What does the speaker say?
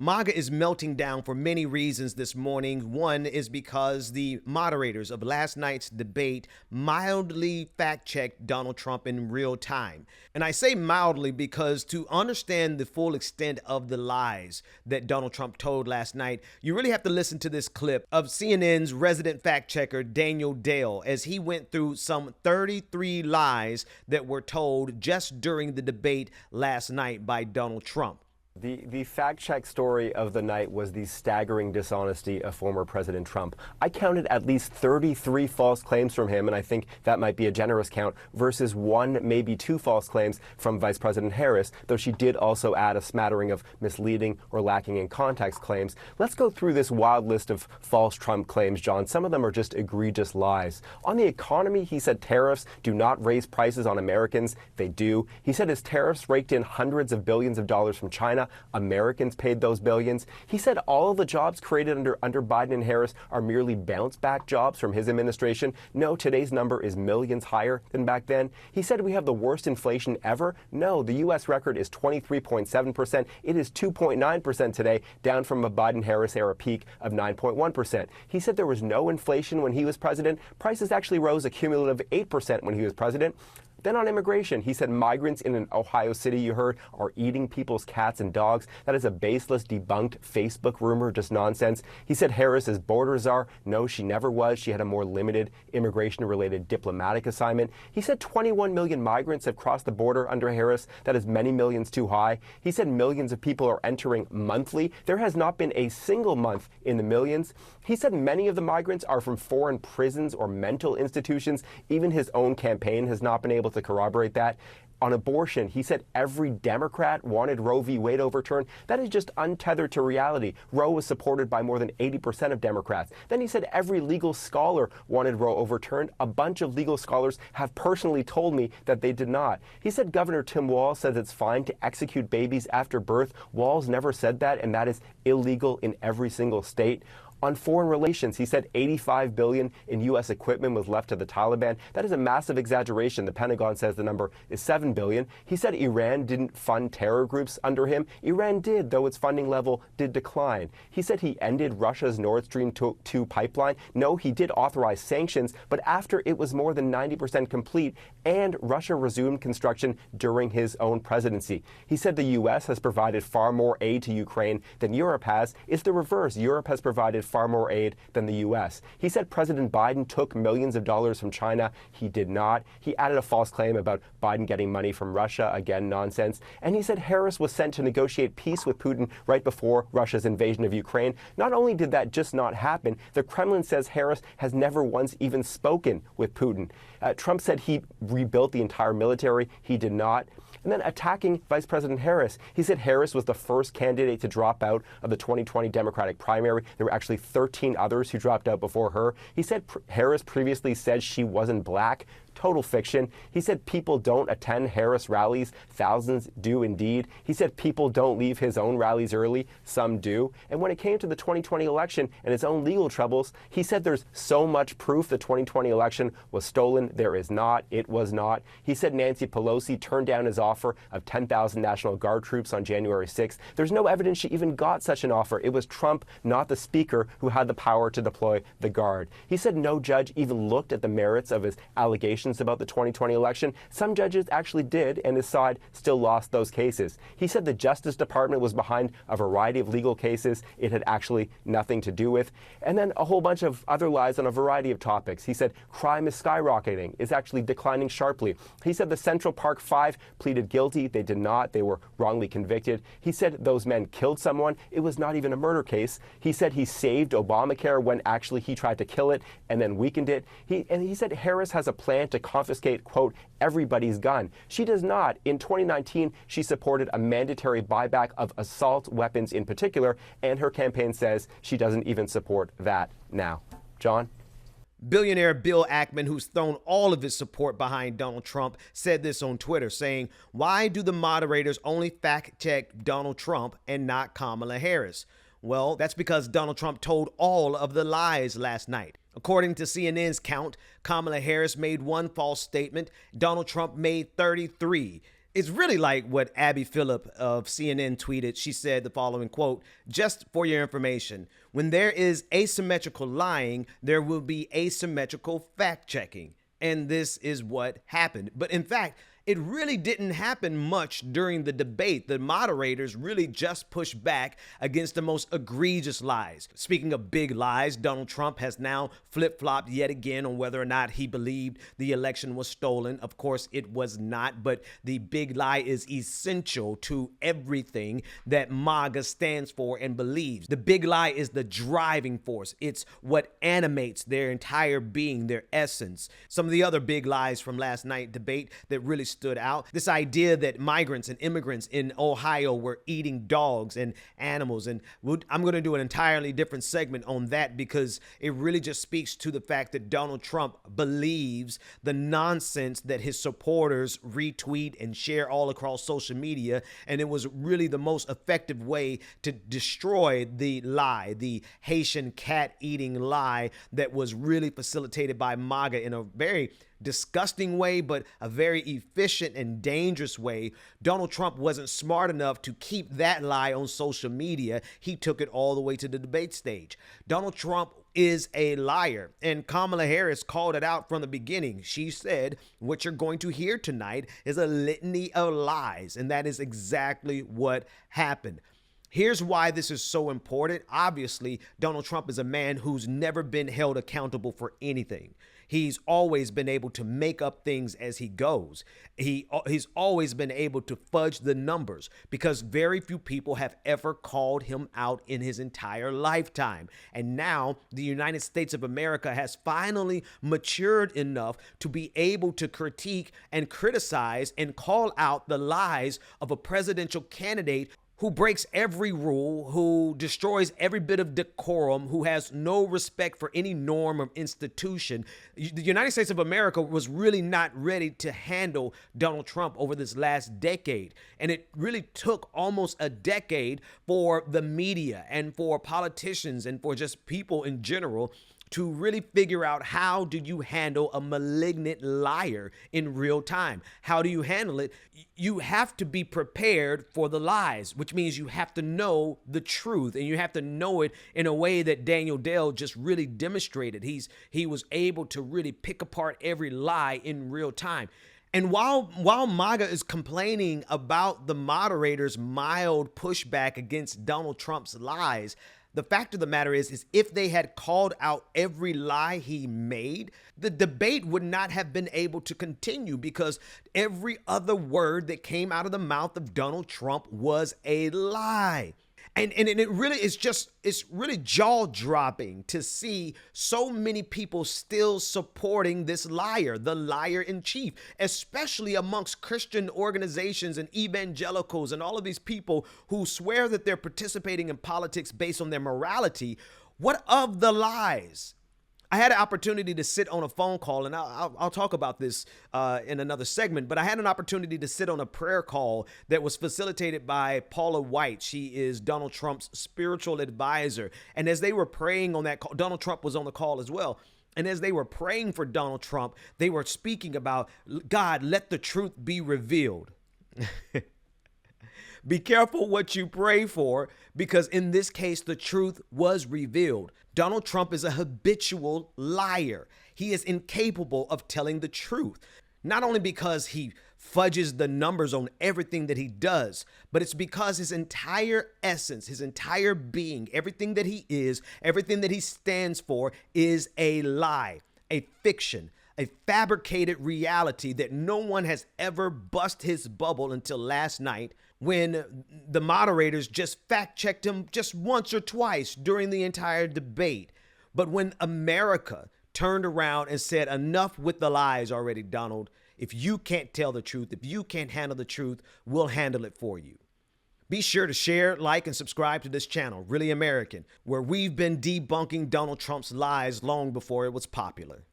MAGA is melting down for many reasons this morning. One is because the moderators of last night's debate mildly fact-checked Donald Trump in real time. And I say mildly because to understand the full extent of the lies that Donald Trump told last night, you really have to listen to this clip of CNN's resident fact-checker Daniel Dale as he went through some 33 lies that were told just during the debate last night by Donald Trump. The fact-check story of the night was the staggering dishonesty of former President Trump. I counted at least 33 false claims from him, and I think that might be a generous count, versus one, maybe two false claims from Vice President Harris, though she did also add a smattering of misleading or lacking in context claims. Let's go through this wild list of false Trump claims, John. Some of them are just egregious lies. On the economy, he said tariffs do not raise prices on Americans. They do. He said his tariffs raked in hundreds of billions of dollars from China. Americans paid those billions. He said all of the jobs created under Biden and Harris are merely bounce-back jobs from his administration. No, today's number is millions higher than back then. He said we have the worst inflation ever. No, the U.S. record is 23.7%. It is 2.9% today, down from a Biden-Harris era peak of 9.1%. He said there was no inflation when he was president. Prices actually rose a cumulative 8% when he was president. Then on immigration, he said migrants in an Ohio city, you heard, are eating people's cats and dogs. That is a baseless, debunked Facebook rumor, just nonsense. He said Harris is border czar. No, she never was. She had a more limited immigration-related diplomatic assignment. He said 21 million migrants have crossed the border under Harris. That is many millions too high. He said millions of people are entering monthly. There has not been a single month in the millions. He said many of the migrants are from foreign prisons or mental institutions. Even his own campaign has not been able to corroborate that. On abortion, he said every Democrat wanted Roe v. Wade overturned. That is just untethered to reality. Roe was supported by more than 80% of Democrats. Then he said every legal scholar wanted Roe overturned. A bunch of legal scholars have personally told me that they did not. He said Governor Tim Walz says it's fine to execute babies after birth. Walz never said that, and that is illegal in every single state. On foreign relations, he said $85 billion in U.S. equipment was left to the Taliban. That is a massive exaggeration. The Pentagon says the number is $7 billion. He said Iran didn't fund terror groups under him. Iran did, though its funding level did decline. He said he ended Russia's Nord Stream 2 pipeline. No, he did authorize sanctions, but after it was more than 90% complete, and Russia resumed construction during his own presidency. He said the U.S. has provided far more aid to Ukraine than Europe has. It's the reverse. Europe has provided far more aid than the U.S. He said President Biden took millions of dollars from China. He did not. He added a false claim about Biden getting money from Russia. Again, nonsense. And he said Harris was sent to negotiate peace with Putin right before Russia's invasion of Ukraine. Not only did that just not happen, the Kremlin says Harris has never once even spoken with Putin. Trump said he rebuilt the entire military. He did not. And then attacking Vice President Harris, he said Harris was the first candidate to drop out of the 2020 Democratic primary. There were actually 13 others who dropped out before her. He said Harris previously said she wasn't black. Total fiction. He said people don't attend Harris rallies. Thousands do indeed. He said people don't leave his own rallies early. Some do. And when it came to the 2020 election and his own legal troubles, he said there's so much proof the 2020 election was stolen. There is not. It was not. He said Nancy Pelosi turned down his offer of 10,000 National Guard troops on January 6th. There's no evidence she even got such an offer. It was Trump, not the Speaker, who had the power to deploy the Guard. He said no judge even looked at the merits of his allegations about the 2020 election. Some judges actually did, and his side still lost those cases. He said the Justice Department was behind a variety of legal cases it had actually nothing to do with. And then a whole bunch of other lies on a variety of topics. He said crime is skyrocketing. It's actually declining sharply. He said the Central Park Five pleaded guilty. They did not. They were wrongly convicted. He said those men killed someone. It was not even a murder case. He said he saved Obamacare when actually he tried to kill it and then weakened it. He said Harris has a plan to confiscate, quote, everybody's gun. She does not. In 2019, she supported a mandatory buyback of assault weapons in particular, and her campaign says she doesn't even support that now. John? Billionaire Bill Ackman, who's thrown all of his support behind Donald Trump, said this on Twitter, saying, "Why do the moderators only fact-check Donald Trump and not Kamala Harris?" Well, that's because Donald Trump told all of the lies last night. According to CNN's count, Kamala Harris made one false statement. Donald Trump made 33. It's really like what Abby Phillip of CNN tweeted. She said the following quote, "Just for your information, when there is asymmetrical lying, there will be asymmetrical fact checking." And this is what happened. But in fact, it really didn't happen much during the debate. The moderators really just pushed back against the most egregious lies. Speaking of big lies, Donald Trump has now flip-flopped yet again on whether or not he believed the election was stolen. Of course, it was not, but the big lie is essential to everything that MAGA stands for and believes. The big lie is the driving force. It's what animates their entire being, their essence. Some of the other big lies from last night's debate that really stood out. This idea that migrants and immigrants in Ohio were eating dogs and animals. And I'm going to do an entirely different segment on that because it really just speaks to the fact that Donald Trump believes the nonsense that his supporters retweet and share all across social media. And it was really the most effective way to destroy the lie, the Haitian cat eating lie that was really facilitated by MAGA in a very disgusting way, but a very efficient and dangerous way. Donald Trump wasn't smart enough to keep that lie on social media. He took it all the way to the debate stage. Donald Trump is a liar, and Kamala Harris called it out from the beginning. She said, what you're going to hear tonight is a litany of lies, and that is exactly what happened. Here's why this is so important. Obviously, Donald Trump is a man who's never been held accountable for anything. He's always been able to make up things as he goes. He's always been able to fudge the numbers because very few people have ever called him out in his entire lifetime. And now the United States of America has finally matured enough to be able to critique and criticize and call out the lies of a presidential candidate who breaks every rule, who destroys every bit of decorum, who has no respect for any norm or institution. The United States of America was really not ready to handle Donald Trump over this last decade. And it really took almost a decade for the media and for politicians and for just people in general to really figure out how do you handle a malignant liar in real time. How do you handle it? You have to be prepared for the lies, which means you have to know the truth, and you have to know it in a way that Daniel Dale just really demonstrated. He was able to really pick apart every lie in real time. And while MAGA is complaining about the moderators' mild pushback against Donald Trump's lies, the fact of the matter is if they had called out every lie he made, the debate would not have been able to continue because every other word that came out of the mouth of Donald Trump was a lie. And it really is it's really jaw-dropping to see so many people still supporting this liar, the liar in chief, especially amongst Christian organizations and evangelicals and all of these people who swear that they're participating in politics based on their morality. What of the lies? I had an opportunity to sit on a phone call, and I'll talk about this in another segment, but I had an opportunity to sit on a prayer call that was facilitated by Paula White. She is Donald Trump's spiritual advisor. And as they were praying on that call, Donald Trump was on the call as well. And as they were praying for Donald Trump, they were speaking about, God, let the truth be revealed. Be careful what you pray for, because in this case, the truth was revealed. Donald Trump is a habitual liar. He is incapable of telling the truth, not only because he fudges the numbers on everything that he does, but it's because his entire essence, his entire being, everything that he is, everything that he stands for is a lie, a fiction, a fabricated reality that no one has ever bust his bubble until last night, when the moderators just fact-checked him just once or twice during the entire debate. But when America turned around and said, enough with the lies already, Donald. If you can't tell the truth, if you can't handle the truth, we'll handle it for you. Be sure to share, like, and subscribe to this channel, Really American, where we've been debunking Donald Trump's lies long before it was popular.